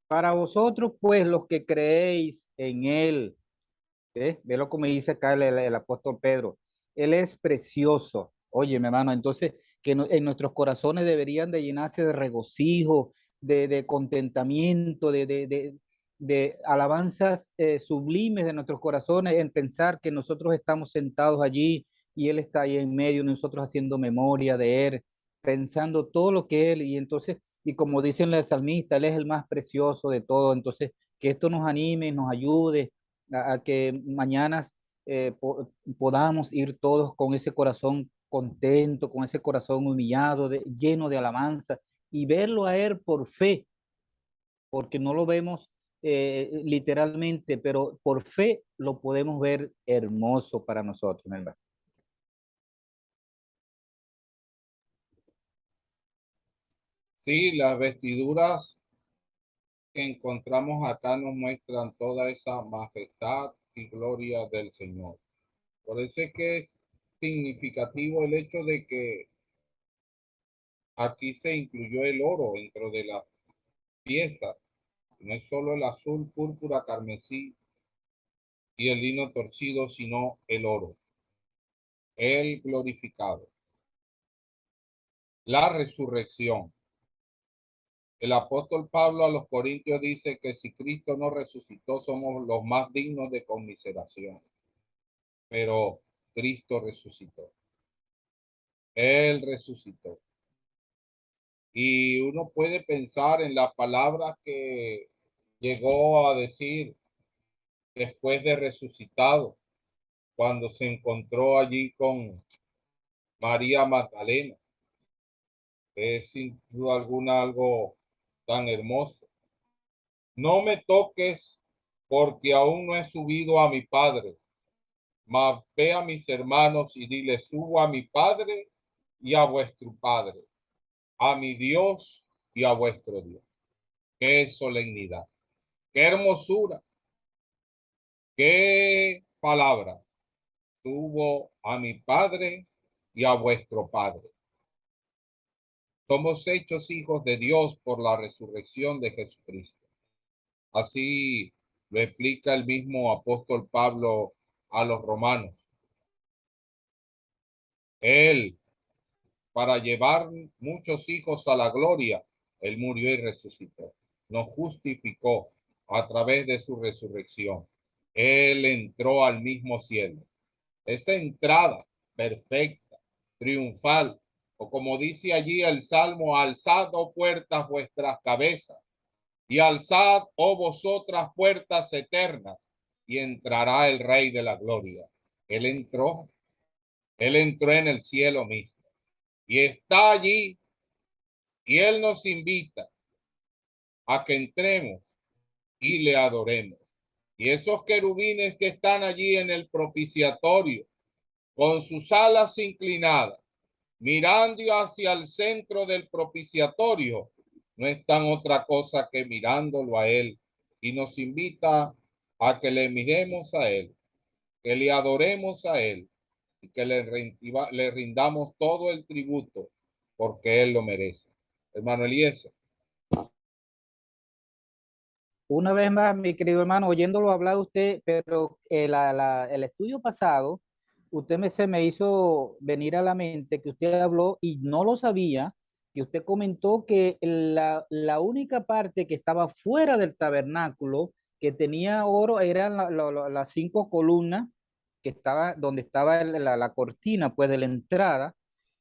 Para vosotros, pues, los que creéis en él, ve lo como dice acá el apóstol Pedro, él es precioso. Oye, mi hermano, entonces que en nuestros corazones deberían de llenarse de regocijo, de contentamiento, de alabanzas sublimes de nuestros corazones en pensar que nosotros estamos sentados allí y Él está ahí en medio, nosotros haciendo memoria de Él, pensando todo lo que Él, y entonces, y como dicen los salmistas, Él es el más precioso de todo. Entonces que esto nos anime, nos ayude a que mañana podamos ir todos con ese corazón contento, con ese corazón humillado, lleno de alabanza, y verlo a Él por fe, porque no lo vemos literalmente, pero por fe lo podemos ver hermoso para nosotros, ¿verdad? Sí, las vestiduras que encontramos acá nos muestran toda esa majestad y gloria del Señor. Por eso es que es significativo el hecho de que aquí se incluyó el oro dentro de las piezas. No es solo el azul, púrpura, carmesí y el lino torcido, sino el oro, el glorificado. La resurrección. El apóstol Pablo a los Corintios dice que si Cristo no resucitó, somos los más dignos de conmiseración. Pero Cristo resucitó. Él resucitó. Y uno puede pensar en las palabras que llegó a decir después de resucitado, cuando se encontró allí con María Magdalena. Es sin duda alguna algo tan hermoso. No me toques porque aún no he subido a mi Padre, mas ve a mis hermanos y dile, subo a mi Padre y a vuestro Padre, a mi Dios y a vuestro Dios. Qué solemnidad, qué hermosura, qué palabra. Subo a mi Padre y a vuestro Padre. Somos hechos hijos de Dios por la resurrección de Jesucristo. Así lo explica el mismo apóstol Pablo a los romanos. Él, para llevar muchos hijos a la gloria, él murió y resucitó. Nos justificó a través de su resurrección. Él entró al mismo cielo. Esa entrada perfecta, triunfal, o como dice allí el Salmo, alzad, oh puertas, vuestras cabezas, y alzad, oh vosotras puertas eternas, y entrará el Rey de la Gloria. Él entró en el cielo mismo, y está allí, y Él nos invita a que entremos y le adoremos. Y esos querubines que están allí en el propiciatorio, con sus alas inclinadas, mirando hacia el centro del propiciatorio, no están otra cosa que mirándolo a Él, y nos invita a que le miremos a Él, que le adoremos a Él y que le rindamos todo el tributo porque Él lo merece. Hermano Eliezer. Una vez más, mi querido hermano, oyéndolo hablar usted, pero el estudio pasado, se me hizo venir a la mente que usted habló y no lo sabía, que usted comentó que la única parte que estaba fuera del tabernáculo, que tenía oro, eran las 5 columnas que estaba, donde estaba la cortina, pues, de la entrada,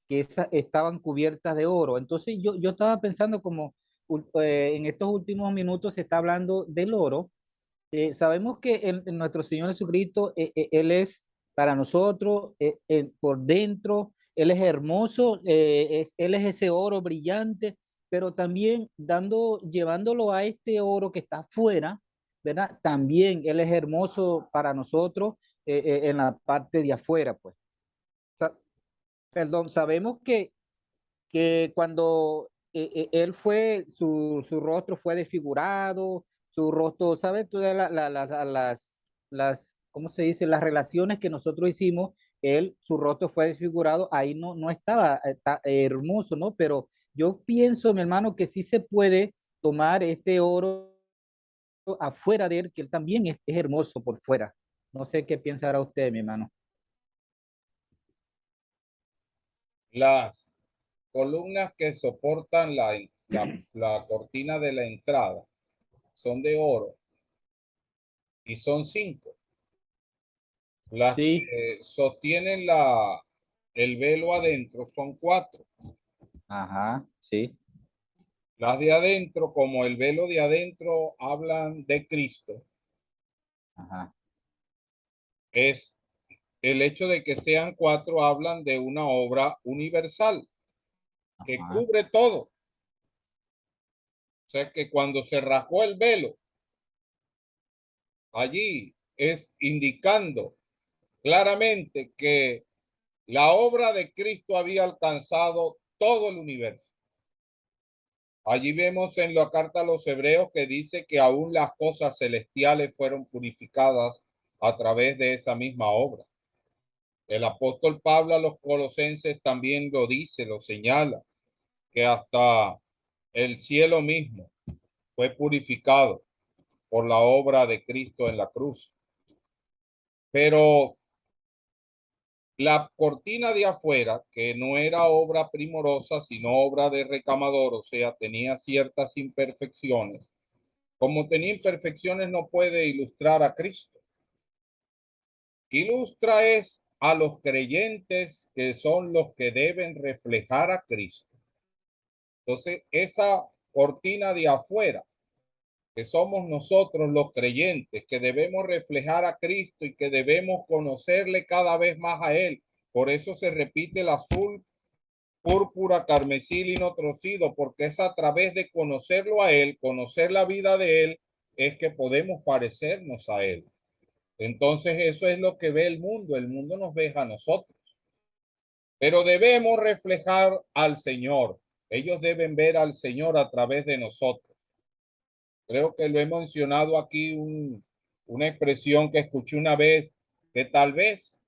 que estaban cubiertas de oro. Entonces yo estaba pensando como en estos últimos minutos se está hablando del oro. Sabemos que en nuestro Señor Jesucristo, Él es para nosotros, por dentro, Él es hermoso, Él es ese oro brillante, pero también llevándolo a este oro que está afuera, ¿verdad? También Él es hermoso para nosotros en la parte de afuera, pues. Sa- Perdón, sabemos que cuando él fue, su rostro fue desfigurado, su rostro, ¿sabes? Todas ¿cómo se dice? Las relaciones que nosotros hicimos él, su rostro fue desfigurado, ahí no estaba hermoso, ¿no? Pero yo pienso, mi hermano, que sí se puede tomar este oro afuera de él, que él también es hermoso por fuera. No sé qué piensará usted, mi hermano. Las columnas que soportan la cortina de la entrada son de oro y son 5. Las Sí, que sostienen el velo adentro son 4. ajá, sí, Las de adentro, como el velo de adentro hablan de Cristo, ajá, es el hecho de que sean 4 hablan de una obra universal que ajá, cubre todo. O sea que cuando se rasgó el velo, allí es indicando claramente que la obra de Cristo había alcanzado todo el universo. Allí vemos en la carta a los hebreos que dice que aún las cosas celestiales fueron purificadas a través de esa misma obra. El apóstol Pablo a los colosenses también lo dice, lo señala, que hasta el cielo mismo fue purificado por la obra de Cristo en la cruz. Pero la cortina de afuera, que no era obra primorosa, sino obra de recamador, o sea, tenía ciertas imperfecciones. Como tenía imperfecciones, no puede ilustrar a Cristo. Ilustra es a los creyentes, que son los que deben reflejar a Cristo. Entonces, esa cortina de afuera, que somos nosotros los creyentes, que debemos reflejar a Cristo y que debemos conocerle cada vez más a Él. Por eso se repite el azul, púrpura, carmesí, lino trocido, porque es a través de conocerlo a Él, conocer la vida de Él, es que podemos parecernos a Él. Entonces eso es lo que ve el mundo nos ve a nosotros, pero debemos reflejar al Señor. Ellos deben ver al Señor a través de nosotros. Creo que lo he mencionado aquí, una expresión que escuché una vez, que tal vez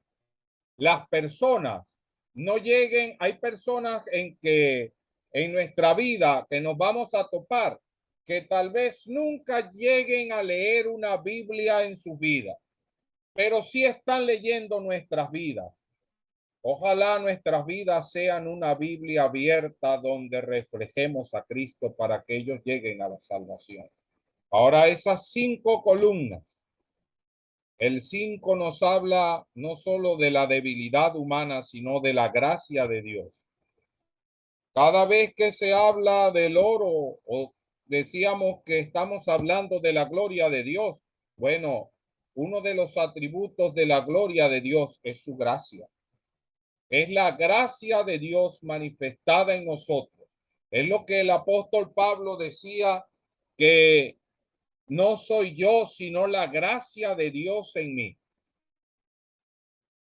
las personas no lleguen, hay personas en nuestra vida que nos vamos a topar, que tal vez nunca lleguen a leer una Biblia en su vida, pero sí están leyendo nuestras vidas. Ojalá nuestras vidas sean una Biblia abierta donde reflejemos a Cristo para que ellos lleguen a la salvación. Ahora, esas 5 columnas, el 5 nos habla no solo de la debilidad humana, sino de la gracia de Dios. Cada vez que se habla del oro, o decíamos que estamos hablando de la gloria de Dios, bueno, uno de los atributos de la gloria de Dios es su gracia. Es la gracia de Dios manifestada en nosotros. Es lo que el apóstol Pablo decía, que no soy yo, sino la gracia de Dios en mí.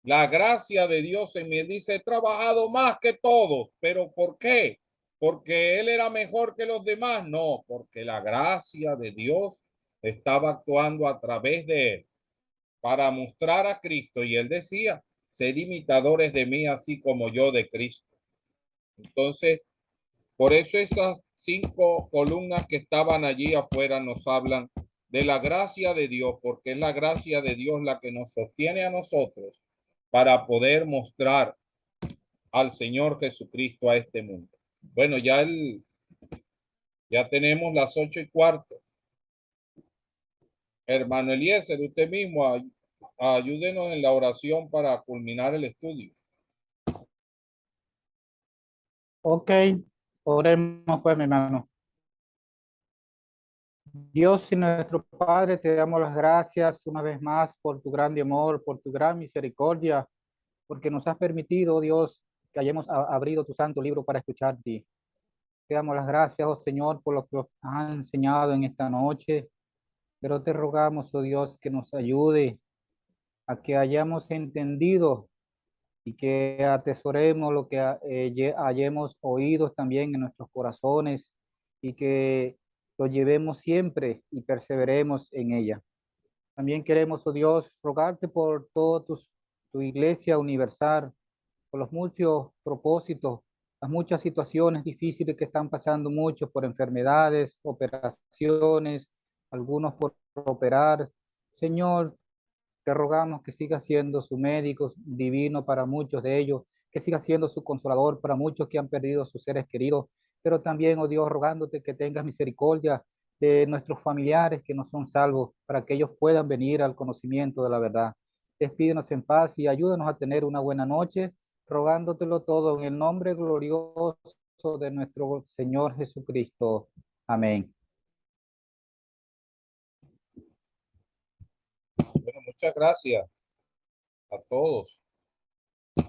La gracia de Dios en mí. Dice, he trabajado más que todos, pero ¿por qué? ¿Porque él era mejor que los demás? No, porque la gracia de Dios estaba actuando a través de él para mostrar a Cristo. Y él decía, sed imitadores de mí, así como yo de Cristo. Entonces, por eso esas 5 columnas que estaban allí afuera nos hablan de la gracia de Dios, porque es la gracia de Dios la que nos sostiene a nosotros para poder mostrar al Señor Jesucristo a este mundo. Bueno, ya tenemos las 8:15. Hermano Eliezer, usted mismo ayúdenos en la oración para culminar el estudio. ok, oremos pues, mi hermano. Dios y nuestro Padre, te damos las gracias una vez más por tu grande amor, por tu gran misericordia, porque nos has permitido, Dios, que hayamos abrido tu santo libro para escucharte. Te damos las gracias, oh Señor, por lo que nos has enseñado en esta noche, pero te rogamos, oh Dios, que nos ayude a que hayamos entendido y que atesoremos lo que hayamos oído también en nuestros corazones y que lo llevemos siempre y perseveremos en ella. También queremos, oh Dios, rogarte por todos tus tu iglesia universal, por los muchos propósitos, las muchas situaciones difíciles que están pasando muchos por enfermedades, operaciones, algunos por operar. Señor, te rogamos que siga siendo su médico divino para muchos de ellos, que siga siendo su consolador para muchos que han perdido sus seres queridos, pero también, oh Dios, rogándote que tengas misericordia de nuestros familiares que no son salvos, para que ellos puedan venir al conocimiento de la verdad. Despídenos en paz y ayúdanos a tener una buena noche, rogándotelo todo en el nombre glorioso de nuestro Señor Jesucristo. Amén. Bueno, muchas gracias a todos.